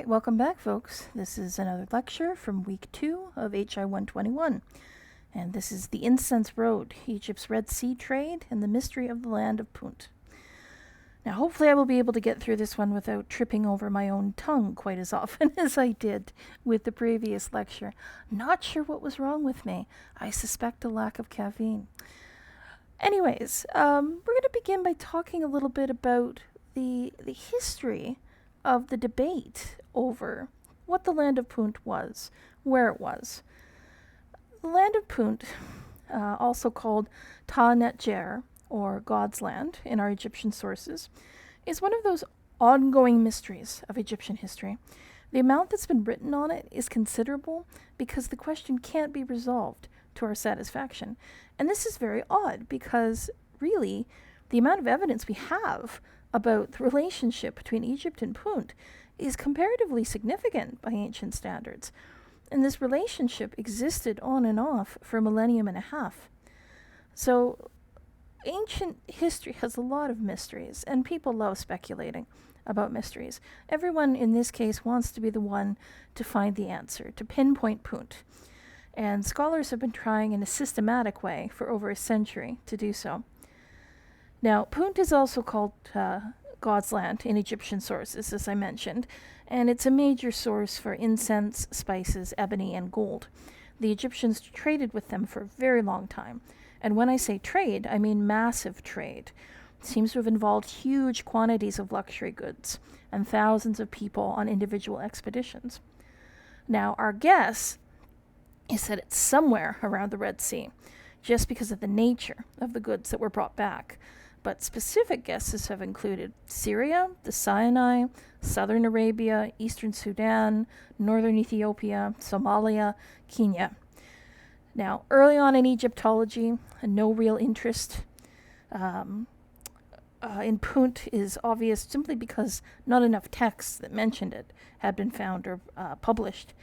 right, welcome back, folks. This is another lecture from week 2 of HI 121. And this is The Incense Road, Egypt's Red Sea Trade and the Mystery of the Land of Punt. Now, hopefully I will be able to get through this one without tripping over my own tongue quite as often as I did with the previous lecture. Not sure what was wrong with me. I suspect a lack of caffeine. Anyways, we're going to begin by talking a little bit about the history of the debate over what the land of Punt was, where it was. The land of Punt, also called Ta Netjer, or God's land in our Egyptian sources, is one of those ongoing mysteries of Egyptian history. The amount that's been written on it is considerable because the question can't be resolved to our satisfaction. And this is very odd because, really, the amount of evidence we have about the relationship between Egypt and Punt is comparatively significant by ancient standards. And this relationship existed on and off for a millennium and a half. So ancient history has a lot of mysteries, and people love speculating about mysteries. Everyone in this case wants to be the one to find the answer, to pinpoint Punt. And scholars have been trying in a systematic way for over a century to do so. Now, Punt is also called God's land in Egyptian sources, as I mentioned, and it's a major source for incense, spices, ebony, and gold. The Egyptians traded with them for a very long time. And when I say trade, I mean massive trade. It seems to have involved huge quantities of luxury goods and thousands of people on individual expeditions. Now, our guess is that it's somewhere around the Red Sea, just because of the nature of the goods that were brought back. But specific guesses have included Syria, the Sinai, southern Arabia, eastern Sudan, northern Ethiopia, Somalia, Kenya. Now, early on in Egyptology, no real interest in Punt is obvious simply because not enough texts that mentioned it had been found or published.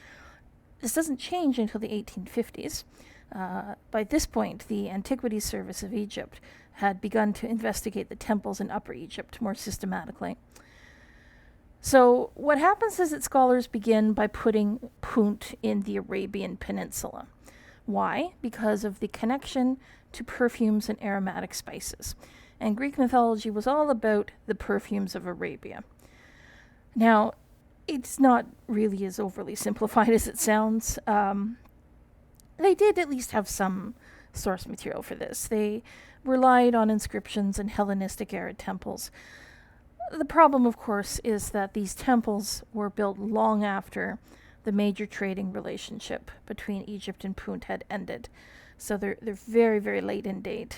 This doesn't change until the 1850s. By this point, the Antiquities Service of Egypt had begun to investigate the temples in Upper Egypt more systematically. So what happens is that scholars begin by putting Punt in the Arabian Peninsula. Why? Because of the connection to perfumes and aromatic spices. And Greek mythology was all about the perfumes of Arabia. Now, it's not really as overly simplified as it sounds. They did at least have some source material for this. They relied on inscriptions in Hellenistic-era temples. The problem, of course, is that these temples were built long after the major trading relationship between Egypt and Punt had ended. So they're very, very late in date.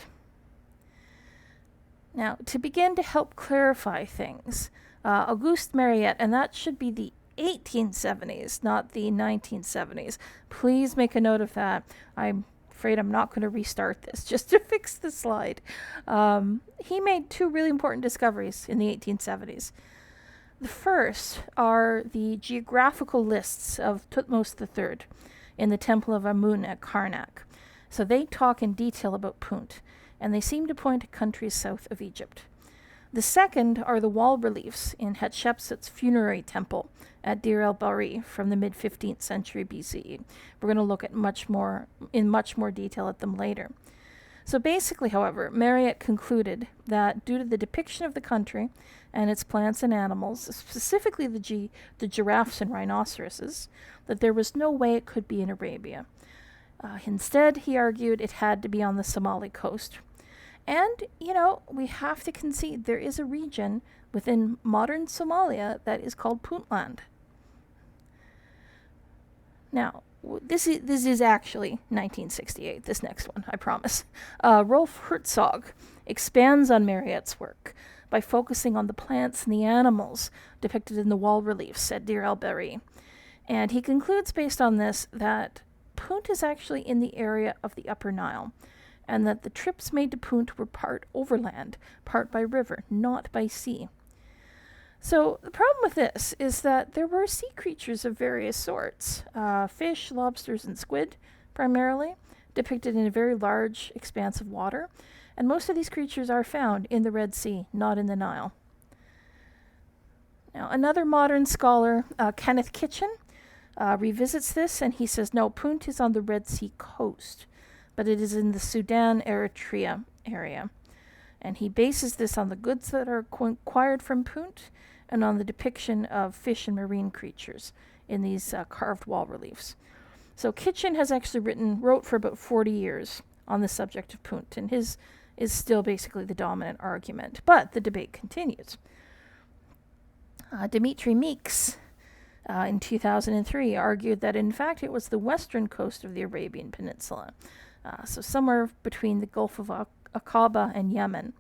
Now, to begin to help clarify things, Auguste Mariette, and that should be the 1870s, not the 1970s. Please make a note of that. I'm afraid I'm not going to restart this just to fix the slide. He made two really important discoveries in the 1870s. The first are the geographical lists of Thutmose III in the Temple of Amun at Karnak. So they talk in detail about Punt, and they seem to point to countries south of Egypt. The second are the wall reliefs in Hatshepsut's funerary temple at Deir el-Bahri from the mid-15th century BCE. We're going to look at in much more detail at them later. So basically, however, Mariette concluded that due to the depiction of the country and its plants and animals, specifically the giraffes and rhinoceroses, that there was no way it could be in Arabia. Instead, he argued it had to be on the Somali coast. And, we have to concede there is a region within modern Somalia that is called Puntland. Now, this is actually 1968, this next one, I promise. Rolf Herzog expands on Mariette's work by focusing on the plants and the animals depicted in the wall reliefs at Deir el-Bahri. And he concludes based on this that Punt is actually in the area of the Upper Nile, and that the trips made to Punt were part overland, part by river, not by sea. So the problem with this is that there were sea creatures of various sorts, fish, lobsters, and squid, primarily, depicted in a very large expanse of water, and most of these creatures are found in the Red Sea, not in the Nile. Now, another modern scholar, Kenneth Kitchen, revisits this, and he says, no, Punt is on the Red Sea coast, but it is in the Sudan-Eritrea area. And he bases this on the goods that are acquired from Punt and on the depiction of fish and marine creatures in these carved wall reliefs. So Kitchen has actually wrote for about 40 years on the subject of Punt, and his is still basically the dominant argument. But the debate continues. Dimitri Meeks, in 2003, argued that in fact it was the western coast of the Arabian Peninsula, so somewhere between the Gulf of Aqaba and Yemen.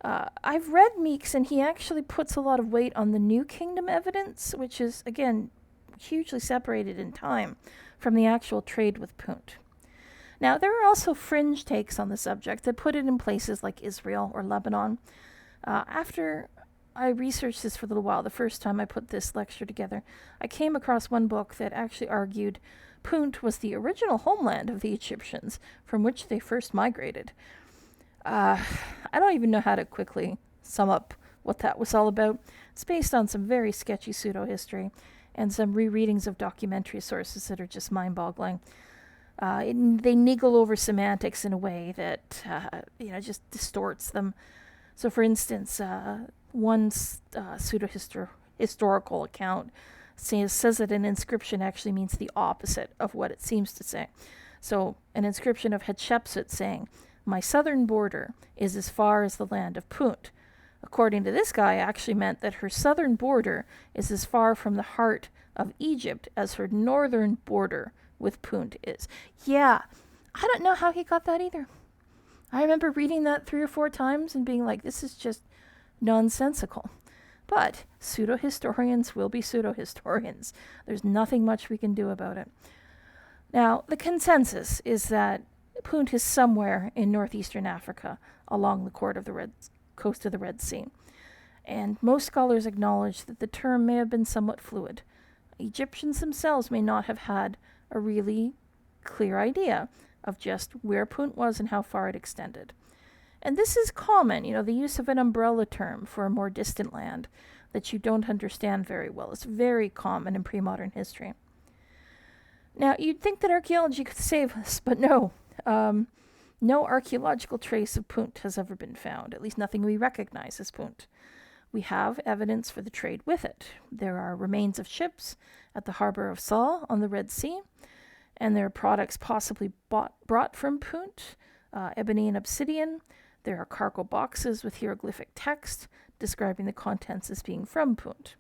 I've read Meeks, and he actually puts a lot of weight on the New Kingdom evidence, which is, again, hugely separated in time from the actual trade with Punt. Now, there are also fringe takes on the subject that put it in places like Israel or Lebanon. After I researched this for a little while, the first time I put this lecture together, I came across one book that actually argued Punt was the original homeland of the Egyptians from which they first migrated. I don't even know how to quickly sum up what that was all about. It's based on some very sketchy pseudo-history and some rereadings of documentary sources that are just mind-boggling. They niggle over semantics in a way that just distorts them. So, for instance, one pseudo-historical account says that an inscription actually means the opposite of what it seems to say. So, an inscription of Hatshepsut saying, "My southern border is as far as the land of Punt," according to this guy, actually meant that her southern border is as far from the heart of Egypt as her northern border with Punt is. Yeah, I don't know how he got that either. I remember reading that 3 or 4 times and being like, this is just nonsensical. But pseudo-historians will be pseudo-historians. There's nothing much we can do about it. Now, the consensus is that Punt is somewhere in northeastern Africa along the coast of the Red Sea. And most scholars acknowledge that the term may have been somewhat fluid. Egyptians themselves may not have had a really clear idea of just where Punt was and how far it extended. And this is common, the use of an umbrella term for a more distant land that you don't understand very well. It's very common in pre-modern history. Now, you'd think that archaeology could save us, but no. No archaeological trace of Punt has ever been found, at least nothing we recognize as Punt. We have evidence for the trade with it. There are remains of ships at the harbor of Saul on the Red Sea, and there are products possibly brought from Punt, ebony and obsidian. There are cargo boxes with hieroglyphic text describing the contents as being from Punt.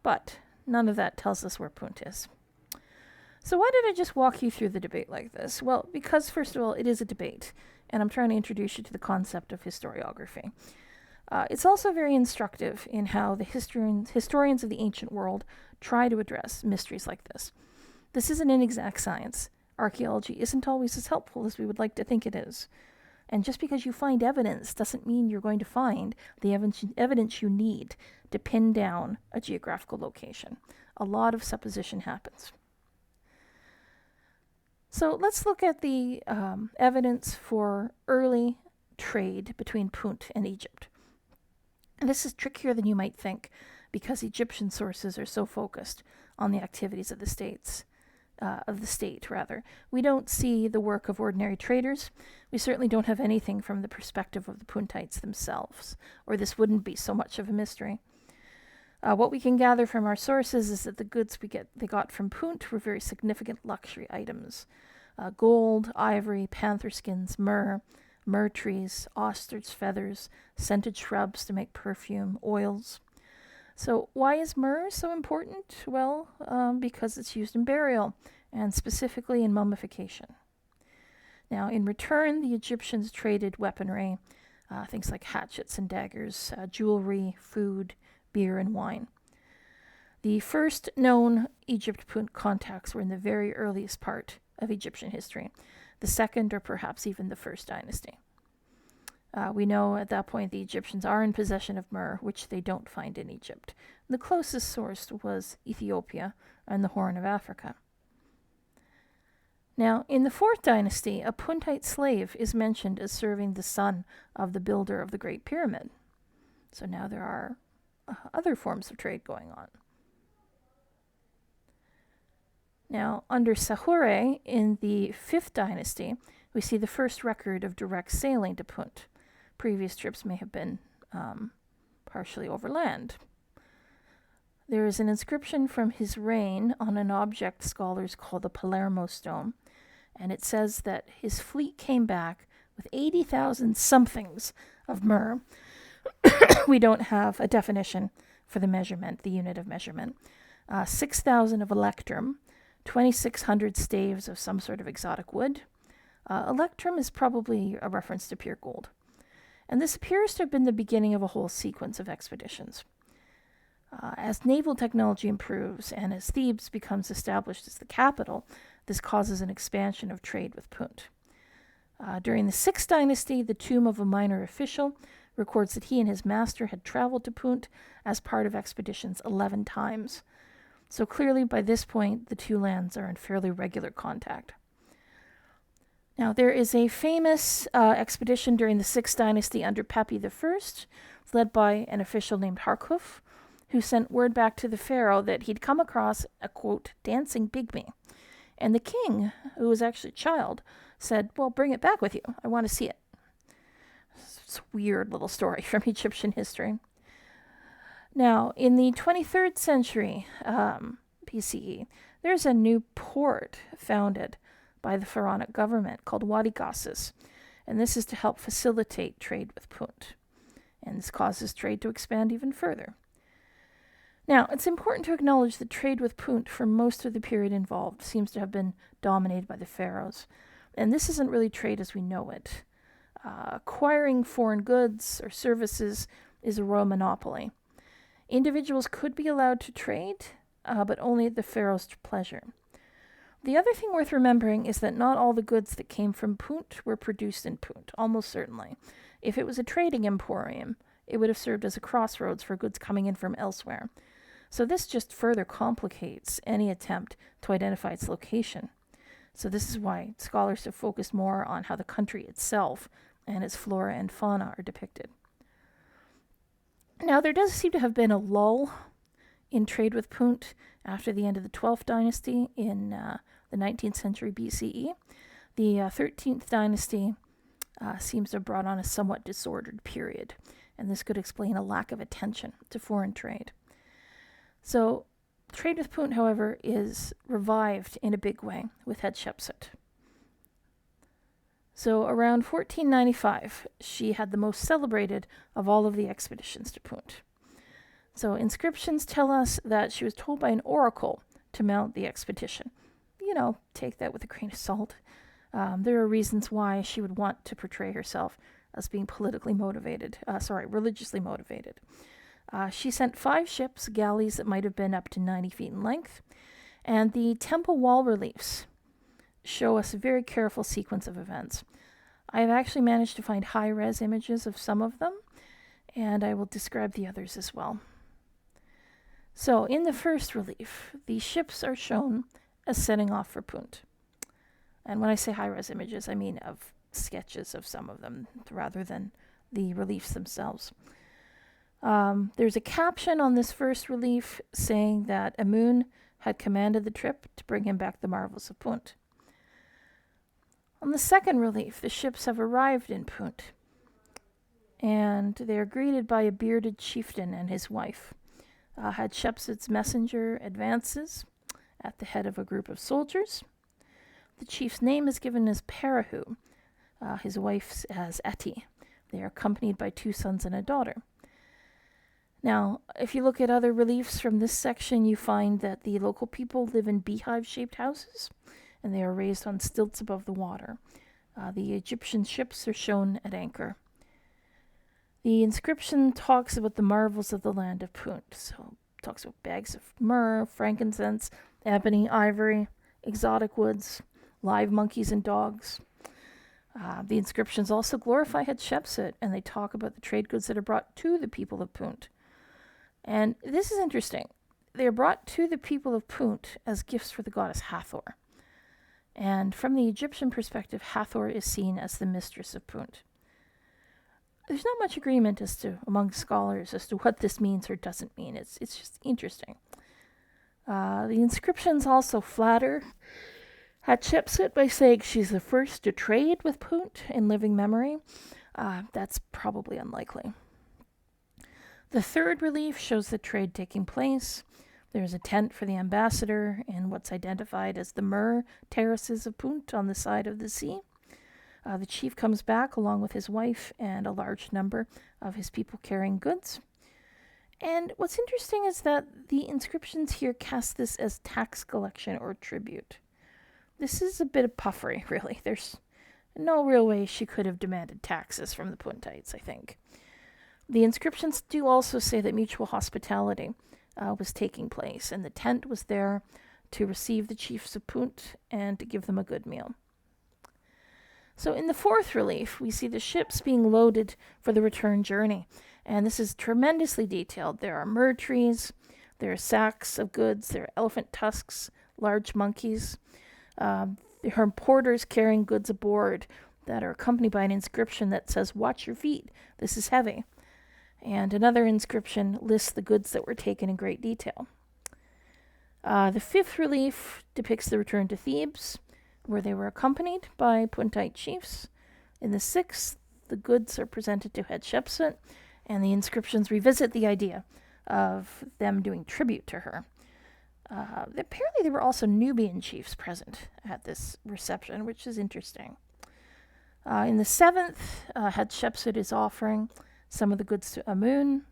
But none of that tells us where Punt is. So why did I just walk you through the debate like this? Well, because first of all, it is a debate, and I'm trying to introduce you to the concept of historiography. It's also very instructive in how the historians of the ancient world try to address mysteries like this. This is an inexact science. Archaeology isn't always as helpful as we would like to think it is. And just because you find evidence doesn't mean you're going to find the evidence you need to pin down a geographical location. A lot of supposition happens. So let's look at the evidence for early trade between Punt and Egypt. This is trickier than you might think because Egyptian sources are so focused on the activities of the state. We don't see the work of ordinary traders. We certainly don't have anything from the perspective of the Puntites themselves, or this wouldn't be so much of a mystery. What we can gather from our sources is that the goods they got from Punt were very significant luxury items. Gold, ivory, panther skins, myrrh trees, ostrich feathers, scented shrubs to make perfume, oils. So why is myrrh so important? Well, because it's used in burial, and specifically in mummification. Now, in return, the Egyptians traded weaponry, things like hatchets and daggers, jewelry, food, beer, and wine. The first known Egypt-Punt contacts were in the very earliest part of Egyptian history, the second or perhaps even the first dynasty. We know at that point the Egyptians are in possession of myrrh, which they don't find in Egypt. The closest source was Ethiopia and the Horn of Africa. Now, in the 4th dynasty, a Puntite slave is mentioned as serving the son of the builder of the Great Pyramid. So now there are other forms of trade going on. Now, under Sahure in the 5th dynasty, we see the first record of direct sailing to Punt. Previous trips may have been partially overland. There is an inscription from his reign on an object scholars call the Palermo stone, and it says that his fleet came back with 80,000 somethings of myrrh. We don't have a definition for the measurement, the unit of measurement. 6,000 of electrum, 2,600 staves of some sort of exotic wood. Electrum is probably a reference to pure gold. And this appears to have been the beginning of a whole sequence of expeditions. As naval technology improves and as Thebes becomes established as the capital, this causes an expansion of trade with Punt. During the 6th dynasty, the tomb of a minor official records that he and his master had traveled to Punt as part of expeditions 11 times. So clearly, by this point, the two lands are in fairly regular contact. Now, there is a famous expedition during the 6th dynasty under Pepi I, led by an official named Harkuf, who sent word back to the pharaoh that he'd come across a, quote, dancing pygmy. And the king, who was actually a child, said, well, bring it back with you. I want to see it. It's a weird little story from Egyptian history. Now, in the 23rd century BCE, there's a new port founded by the pharaonic government called Wadi Gassis, and this is to help facilitate trade with Punt. And this causes trade to expand even further. Now, it's important to acknowledge that trade with Punt for most of the period involved seems to have been dominated by the pharaohs. And this isn't really trade as we know it. Acquiring foreign goods or services is a royal monopoly. Individuals could be allowed to trade, but only at the pharaoh's pleasure. The other thing worth remembering is that not all the goods that came from Punt were produced in Punt, almost certainly. If it was a trading emporium, it would have served as a crossroads for goods coming in from elsewhere. So this just further complicates any attempt to identify its location. So this is why scholars have focused more on how the country itself and its flora and fauna are depicted. Now, there does seem to have been a lull in trade with Punt after the end of the 12th dynasty in the 19th century BCE. The 13th dynasty seems to have brought on a somewhat disordered period, and this could explain a lack of attention to foreign trade. So, trade with Punt, however, is revived in a big way with Hatshepsut. So, around 1495, she had the most celebrated of all of the expeditions to Punt. So, inscriptions tell us that she was told by an oracle to mount the expedition. You know, take that with a grain of salt. There are reasons why she would want to portray herself as being religiously motivated. She sent 5 ships, galleys that might have been up to 90 feet in length, and the temple wall reliefs show us a very careful sequence of events. I have actually managed to find high-res images of some of them, and I will describe the others as well. So, in the first relief, the ships are shown as setting off for Punt. And when I say high-res images, I mean of sketches of some of them, rather than the reliefs themselves. There's a caption on this first relief saying that Amun had commanded the trip to bring him back the marvels of Punt. On the second relief, the ships have arrived in Punt, and they are greeted by a bearded chieftain and his wife. Hatshepsut's messenger advances at the head of a group of soldiers. The chief's name is given as Parahu, his wife's as Eti. They are accompanied by 2 sons and a daughter. Now, if you look at other reliefs from this section, you find that the local people live in beehive-shaped houses, and they are raised on stilts above the water. The Egyptian ships are shown at anchor. The inscription talks about the marvels of the land of Punt. So it talks about bags of myrrh, frankincense, ebony, ivory, exotic woods, live monkeys and dogs. The inscriptions also glorify Hatshepsut, and they talk about the trade goods that are brought to the people of Punt. And this is interesting. They are brought to the people of Punt as gifts for the goddess Hathor. And from the Egyptian perspective, Hathor is seen as the mistress of Punt. there's not much agreement among scholars as to what this means or doesn't mean. It's just interesting. The inscriptions also flatter Hatshepsut by saying she's the first to trade with Punt in living memory. That's probably unlikely. The third relief shows the trade taking place. There's a tent for the ambassador in what's identified as the Myrrh terraces of Punt on the side of the sea. The chief comes back along with his wife and a large number of his people carrying goods. And what's interesting is that the inscriptions here cast this as tax collection or tribute. This is a bit of puffery, really. There's no real way she could have demanded taxes from the Puntites, I think. The inscriptions do also say that mutual hospitality was taking place, and the tent was there to receive the chiefs of Punt and to give them a good meal. So in the fourth relief, we see the ships being loaded for the return journey, and this is tremendously detailed. There are myrrh trees, there are sacks of goods, there are elephant tusks, large monkeys. There are porters carrying goods aboard that are accompanied by an inscription that says, "Watch your feet, this is heavy." And another inscription lists the goods that were taken in great detail. The fifth relief depicts the return to Thebes, where they were accompanied by Puntite chiefs. In the sixth, the goods are presented to Hatshepsut, and the inscriptions revisit the idea of them doing tribute to her. Apparently there were also Nubian chiefs present at this reception, which is interesting. In the seventh, Hatshepsut is offering some of the goods to Amun.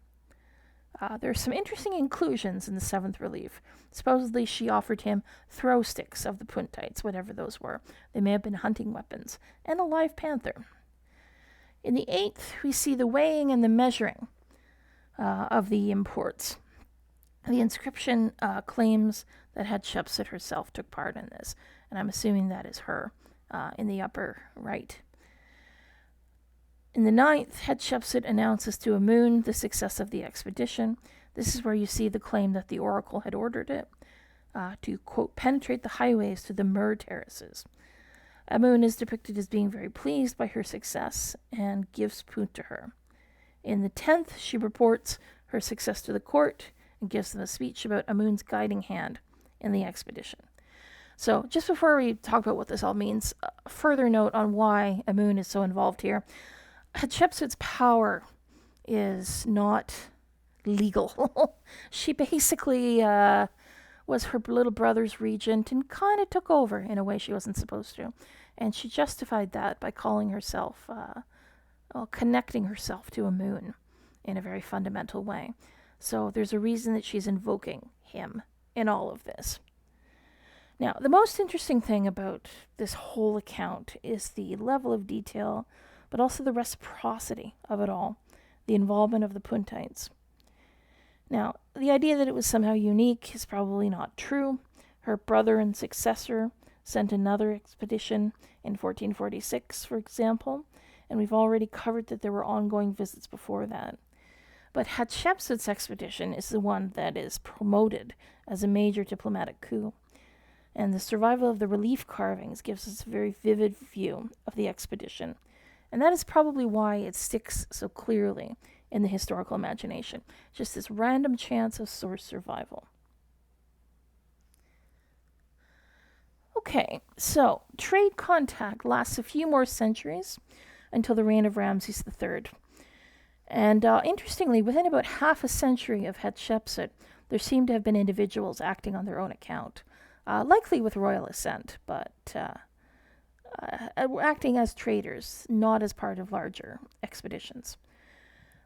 There are some interesting inclusions in the seventh relief. Supposedly she offered him throw sticks of the Puntites, whatever those were. They may have been hunting weapons, and a live panther. In the eighth, we see the weighing and the measuring of the imports. The inscription claims that Hatshepsut herself took part in this, and I'm assuming that is her in the upper right. In the ninth, Hatshepsut announces to Amun the success of the expedition. This is where you see the claim that the oracle had ordered it to, quote, penetrate the highways to the Myrrh terraces. Amun is depicted as being very pleased by her success and gives Punt to her. In the 10th, she reports her success to the court and gives them a speech about Amun's guiding hand in the expedition. So just before we talk about what this all means, a further note on why Amun is so involved here. Hatshepsut's power is not legal. She basically was her little brother's regent and kind of took over in a way she wasn't supposed to. And she justified that by calling herself, connecting herself to Amun in a very fundamental way. So there's a reason that she's invoking him in all of this. Now, the most interesting thing about this whole account is the level of detail, but also the reciprocity of it all, the involvement of the Puntites. Now, the idea that it was somehow unique is probably not true. Her brother and successor sent another expedition in 1446, for example, and we've already covered that there were ongoing visits before that. But Hatshepsut's expedition is the one that is promoted as a major diplomatic coup, and the survival of the relief carvings gives us a very vivid view of the expedition. And that is probably why it sticks so clearly in the historical imagination. Just this random chance of source survival. Okay, so trade contact lasts a few more centuries until the reign of Ramses III. And interestingly, within about half a century of Hatshepsut, there seem to have been individuals acting on their own account, likely with royal assent, but acting as traders, not as part of larger expeditions.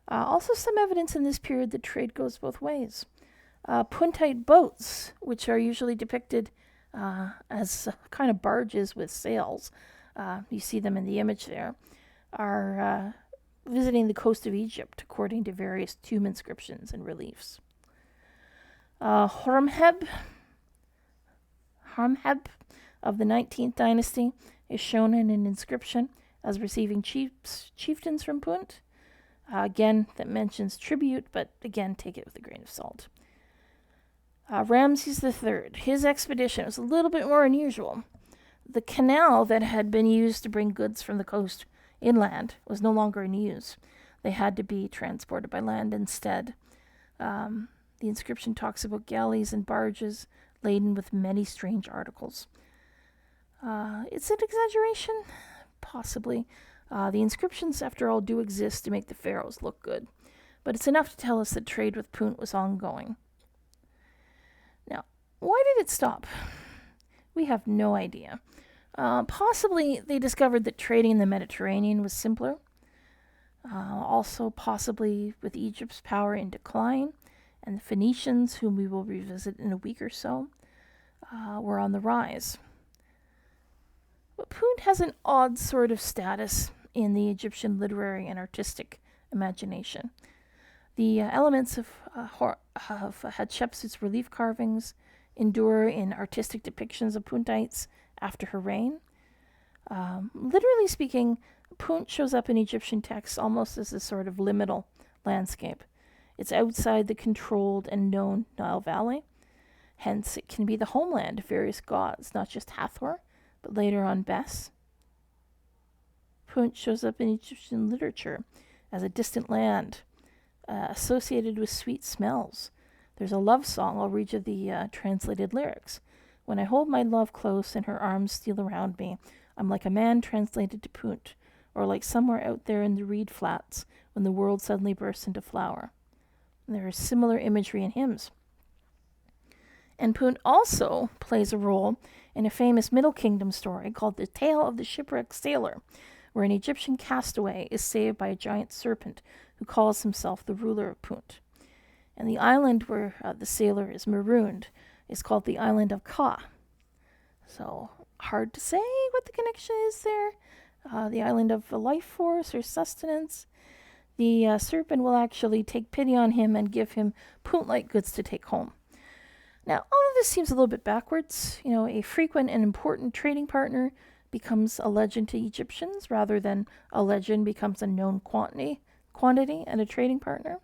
Also some evidence in this period that trade goes both ways. Puntite boats, which are usually depicted as kind of barges with sails, you see them in the image there, are visiting the coast of Egypt, according to various tomb inscriptions and reliefs. Horemheb of the 19th dynasty is shown in an inscription as receiving chieftains from Punt. Again, that mentions tribute, but again, take it with a grain of salt. Ramses III, his expedition was a little bit more unusual. The canal that had been used to bring goods from the coast inland was no longer in use. they had to be transported by land instead. The inscription talks about galleys and barges laden with many strange articles. It's an exaggeration? Possibly. The inscriptions, after all, do exist to make the pharaohs look good, but it's enough to tell us that trade with Punt was ongoing. Now, why did it stop? We have no idea. Possibly they discovered that trading in the Mediterranean was simpler. Also, possibly with Egypt's power in decline, and the Phoenicians, whom we will revisit in a week or so, were on the rise. But Punt has an odd sort of status in the Egyptian literary and artistic imagination. The elements of Hatshepsut's relief carvings endure in artistic depictions of Puntites after her reign. Literally speaking, Punt shows up in Egyptian texts almost as a sort of liminal landscape. It's outside the controlled and known Nile Valley. Hence, it can be the homeland of various gods, not just Hathor, but later on Bes. Punt shows up in Egyptian literature as a distant land associated with sweet smells. There's a love song. I'll read you the translated lyrics. When I hold my love close and her arms steal around me, I'm like a man translated to Punt, or like somewhere out there in the reed flats when the world suddenly bursts into flower. And there is similar imagery in hymns. And Punt also plays a role in a famous Middle Kingdom story called The Tale of the Shipwrecked Sailor, where an Egyptian castaway is saved by a giant serpent who calls himself the ruler of Punt. And the island where the sailor is marooned is called the island of Ka. So, hard to say what the connection is there. The island of a life force or sustenance. The serpent will actually take pity on him and give him Punt-like goods to take home. Now, all of this seems a little bit backwards. A frequent and important trading partner becomes a legend to Egyptians rather than a legend becomes a known quantity and a trading partner.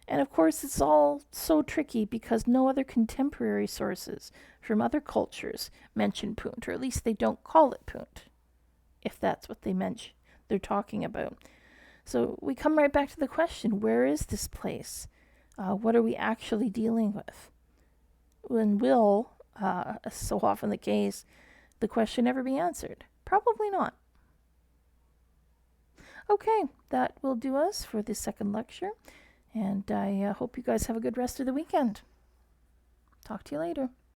And of course, it's all so tricky because no other contemporary sources from other cultures mention Punt, or at least they don't call it Punt, if that's what they're talking about. So we come right back to the question, where is this place? What are we actually dealing with? And will, as so often the case, the question ever be answered? Probably not. Okay, that will do us for the second lecture. And I hope you guys have a good rest of the weekend. Talk to you later.